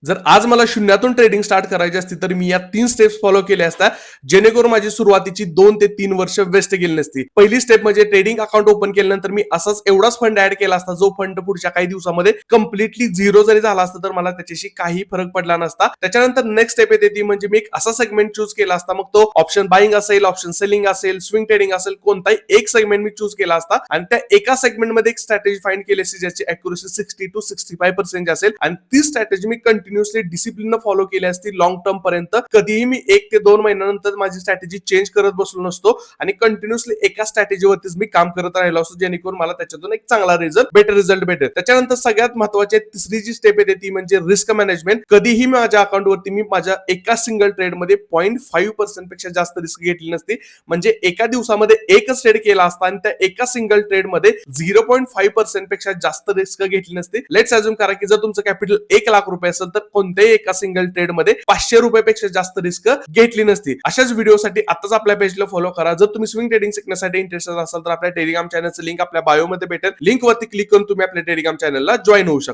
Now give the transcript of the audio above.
जर आज मला शून्यातून ट्रेडिंग स्टार्ट करायची असती तर मी या 3 स्टेप्स फॉलो केल्या असत्या, जेणेकरून माझी सुरुवातीची 2 ते 3 वर्ष वेस्ट गेली नसती. पहिली स्टेप म्हणजे ट्रेडिंग अकाउंट ओपन केल्यानंतर मी असाच एवढाच फंड ऍड केला असता, जो फंड पुढच्या काही दिवसामध्ये कम्प्लिटली झिरो जरी झाला असता तर मला त्याच्याशी काही फरक पडला नसता. त्याच्यानंतर नेक्स्ट स्टेप येते ती म्हणजे मी एक असा सेगमेंट चूज केला असता, मग तो ऑप्शन बाईंग असेल, ऑप्शन सेलिंग असेल, स्विंग ट्रेडिंग असेल, कोणताही एक सेगमेंट मी चूज केला असता आणि त्या एका सेगमेंटमध्ये एक स्ट्रॅटेजी फाइंड केली असती ज्याची अॅक्युरेसी 60 to 65% असेल आणि ती स्ट्रॅटेजी मी कंटिन्युअसली डिसिप्लिन फॉलो केली असती लॉंग टर्म पर्यंत. कधीही मी 1 ते 2 महिन्यानंतर माझी स्ट्रॅटेजी चेंज करत बसलो नसतो आणि कंटिन्युअसली एका स्ट्रॅटेजीवरतीच मी काम करत राहिलो असतो, जेणेकरून मला त्याच्यातून एक चांगला बेटर रिझल्ट भेटेल. त्याच्यानंतर सगळ्यात महत्त्वाची तिसरी जी स्टेप येते ती म्हणजे रिस्क मॅनेजमेंट. कधीही माझ्या अकाउंटवरती मी माझ्या एका सिंगल ट्रेडमध्ये 0.5% पेक्षा जास्त रिस्क घेतली नसती. म्हणजे एका दिवसामध्ये एकच ट्रेड केला असता आणि त्या एका सिंगल ट्रेडमध्ये 0.5% पेक्षा जास्त रिस्क घेतली नसती. लेट्स अज्युम करा की जर तुमचं कॅपिटल 1 लाख रुपये असेल तर कोणत्याही एका सिंगल ट्रेड मध्ये 500 रुपयापेक्षा जास्त रिस्क घेतली नसती. अशाच व्हिडिओसाठी आताच आपल्या पेजला फॉलो करा. जर तुम्ही स्विंग ट्रेडिंग शिकण्यासाठी इंटरेस्टेड असाल तर आपल्या टेलिग्राम चॅनलचं लिंक आपल्या बायो मध्ये भेटेल. लिंक वरती क्लिक करून तुम्ही आपल्या टेलिग्राम चॅनलला जॉईन होऊ शकता.